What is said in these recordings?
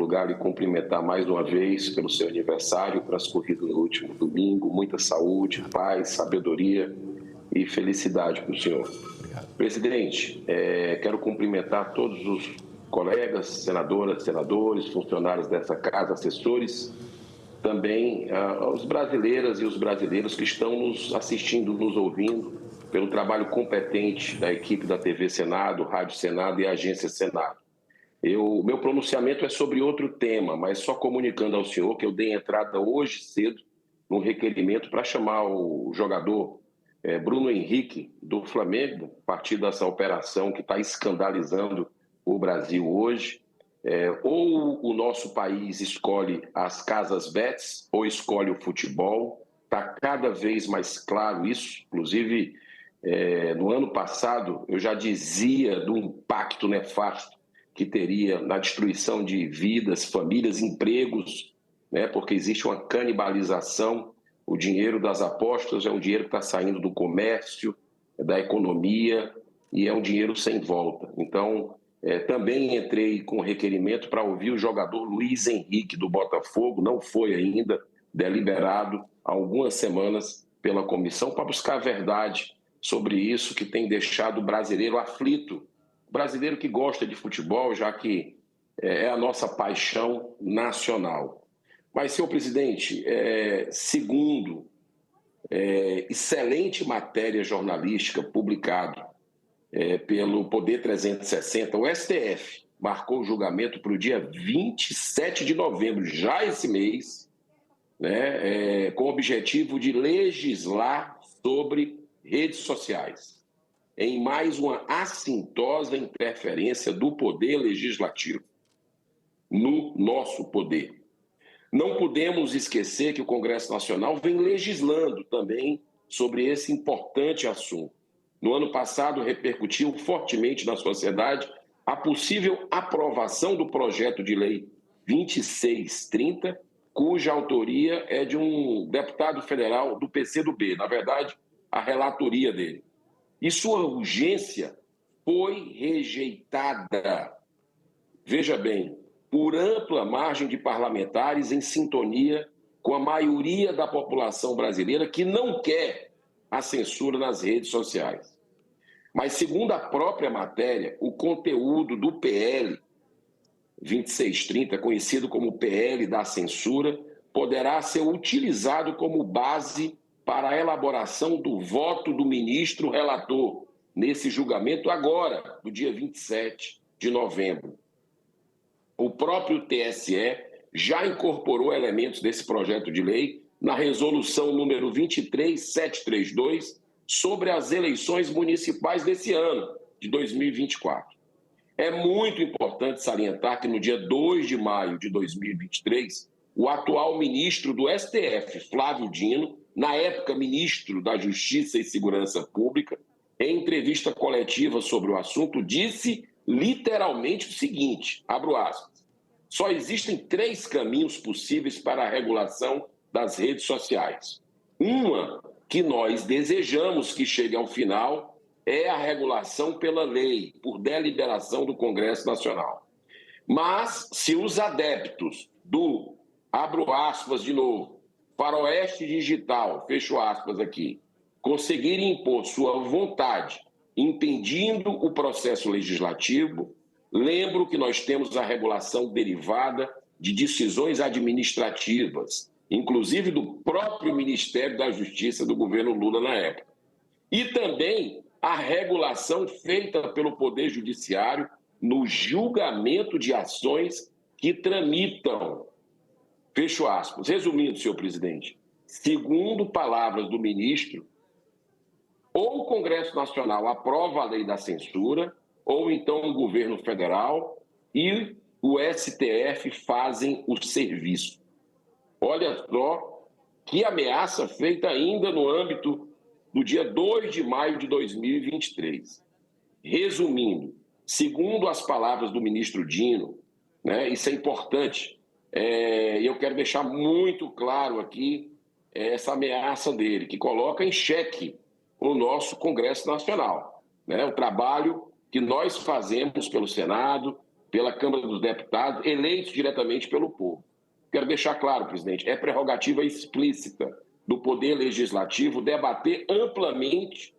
lugar, lhe cumprimentar mais uma vez pelo seu aniversário transcorrido no último domingo. Muita saúde, paz, sabedoria e felicidade para o senhor. Obrigado. Presidente, quero cumprimentar todos os colegas, senadoras, senadores, funcionários dessa casa, assessores, também os brasileiras e os brasileiros que estão nos assistindo, nos ouvindo, pelo trabalho competente da equipe da TV Senado, Rádio Senado e Agência Senado. Meu pronunciamento é sobre outro tema, mas só comunicando ao senhor que eu dei entrada hoje cedo num requerimento para chamar o jogador Bruno Henrique, do Flamengo, a partir dessa operação que está escandalizando o Brasil hoje. Ou o nosso país escolhe as casas bets ou escolhe o futebol. Está cada vez mais claro isso. Inclusive, no ano passado, eu já dizia do impacto nefasto que teria na destruição de vidas, famílias, empregos, né? Porque existe uma canibalização. O dinheiro das apostas é um dinheiro que está saindo do comércio, da economia, e é um dinheiro sem volta. Então, também entrei com requerimento para ouvir o jogador Luiz Henrique, do Botafogo, não foi ainda deliberado há algumas semanas pela comissão, para buscar a verdade sobre isso que tem deixado o brasileiro aflito. O brasileiro que gosta de futebol, já que é a nossa paixão nacional. Mas, senhor presidente, segundo excelente matéria jornalística publicada pelo Poder 360, o STF marcou o julgamento para o dia 27 de novembro, já esse mês, né, com o objetivo de legislar sobre redes sociais, em mais uma assintosa interferência do Poder Legislativo no nosso poder. Não podemos esquecer que o Congresso Nacional vem legislando também sobre esse importante assunto. No ano passado, repercutiu fortemente na sociedade a possível aprovação do projeto de lei 2630, cuja autoria é de um deputado federal do PCdoB, na verdade, a relatoria dele. E sua urgência foi rejeitada, veja bem, por ampla margem de parlamentares em sintonia com a maioria da população brasileira que não quer a censura nas redes sociais. Mas, segundo a própria matéria, o conteúdo do PL 2630, conhecido como PL da censura, poderá ser utilizado como base para a elaboração do voto do ministro relator nesse julgamento agora, no dia 27 de novembro. O próprio TSE já incorporou elementos desse projeto de lei na resolução número 23732 sobre as eleições municipais desse ano, de 2024. É muito importante salientar que no dia 2 de maio de 2023, o atual ministro do STF, Flávio Dino, na época ministro da Justiça e Segurança Pública, em entrevista coletiva sobre o assunto, disse literalmente o seguinte, abro aspas, só existem 3 caminhos possíveis para a regulação das redes sociais. Uma que nós desejamos que chegue ao final é a regulação pela lei, por deliberação do Congresso Nacional. Mas se os adeptos do, abro aspas de novo, faroeste digital, fecho aspas aqui, conseguirem impor sua vontade, impedindo o processo legislativo, lembro que nós temos a regulação derivada de decisões administrativas, inclusive do próprio Ministério da Justiça do governo Lula na época. E também a regulação feita pelo Poder Judiciário no julgamento de ações que tramitam. Fecho aspas. Resumindo, senhor presidente, segundo palavras do ministro, ou o Congresso Nacional aprova a lei da censura, ou então o governo federal e o STF fazem o serviço. Olha só que ameaça feita ainda no âmbito do dia 2 de maio de 2023. Resumindo, segundo as palavras do ministro Dino, né, isso é importante, e eu quero deixar muito claro aqui essa ameaça dele, que coloca em xeque o nosso Congresso Nacional, né, o trabalho que nós fazemos pelo Senado, pela Câmara dos Deputados, eleitos diretamente pelo povo. Quero deixar claro, presidente, é prerrogativa explícita do Poder Legislativo debater amplamente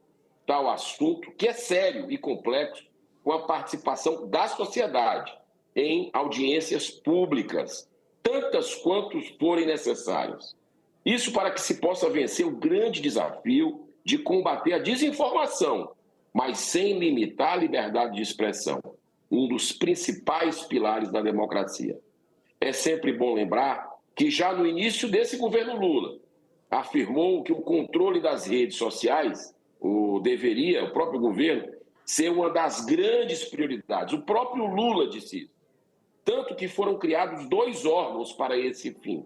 tal assunto, que é sério e complexo, com a participação da sociedade em audiências públicas, tantas quantas forem necessárias. Isso para que se possa vencer o grande desafio de combater a desinformação, mas sem limitar a liberdade de expressão, um dos principais pilares da democracia. É sempre bom lembrar que já no início desse governo Lula, afirmou que o controle das redes sociais o próprio governo, ser uma das grandes prioridades. O próprio Lula disse isso. Tanto que foram criados 2 órgãos para esse fim.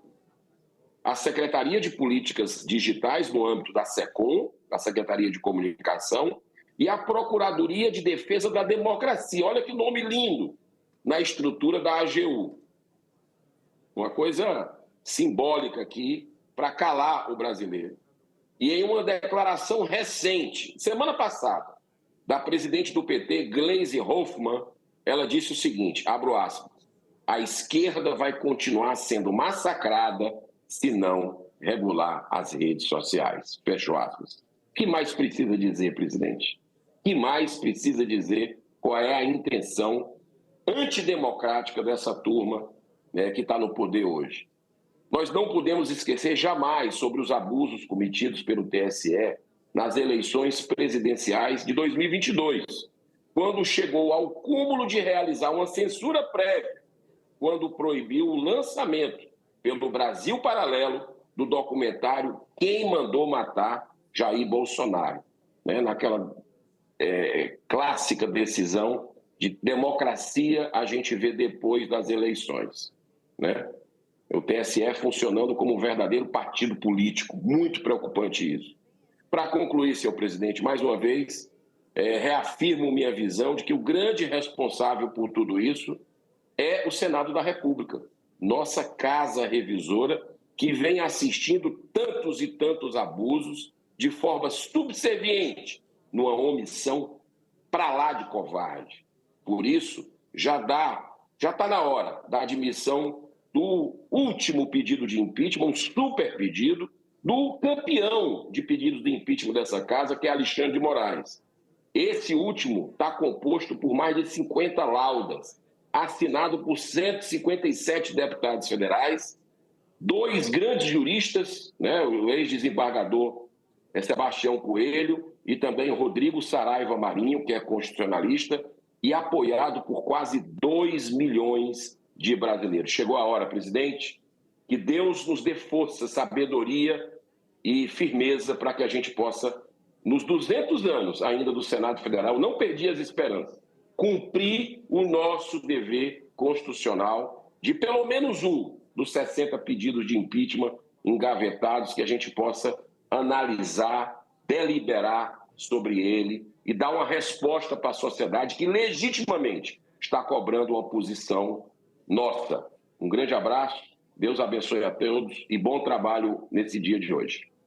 A Secretaria de Políticas Digitais, no âmbito da SECOM, da Secretaria de Comunicação, e a Procuradoria de Defesa da Democracia. Olha que nome lindo, na estrutura da AGU. Uma coisa simbólica aqui para calar o brasileiro. E em uma declaração recente, semana passada, da presidente do PT, Gleisi Hoffmann, ela disse o seguinte, abro aspas, a esquerda vai continuar sendo massacrada se não regular as redes sociais. Fecho aspas. O que mais precisa dizer, presidente? O que mais precisa dizer qual é a intenção antidemocrática dessa turma, né, que está no poder hoje? Nós não podemos esquecer jamais sobre os abusos cometidos pelo TSE nas eleições presidenciais de 2022, quando chegou ao cúmulo de realizar uma censura prévia, quando proibiu o lançamento pelo Brasil Paralelo do documentário Quem Mandou Matar Jair Bolsonaro, né? Naquela clássica decisão de democracia a gente vê depois das eleições, né? O TSE funcionando como um verdadeiro partido político, muito preocupante isso. Para concluir, senhor presidente, mais uma vez, reafirmo minha visão de que o grande responsável por tudo isso é o Senado da República, nossa casa revisora, que vem assistindo tantos e tantos abusos de forma subserviente, numa omissão para lá de covarde. Por isso, já está na hora da admissão do último pedido de impeachment, um super pedido, do campeão de pedidos de impeachment dessa casa, que é Alexandre de Moraes. Esse último está composto por mais de 50 laudas, assinado por 157 deputados federais, 2 grandes juristas, né, o ex-desembargador Sebastião Coelho e também Rodrigo Saraiva Marinho, que é constitucionalista, e apoiado por quase 2 milhões de brasileiros. Chegou a hora, presidente, que Deus nos dê força, sabedoria e firmeza para que a gente possa, nos 200 anos ainda do Senado Federal, não perder as esperanças, cumprir o nosso dever constitucional de pelo menos um dos 60 pedidos de impeachment engavetados, que a gente possa analisar, deliberar sobre ele e dar uma resposta para a sociedade que legitimamente está cobrando uma posição nossa. Um grande abraço, Deus abençoe a todos e bom trabalho nesse dia de hoje.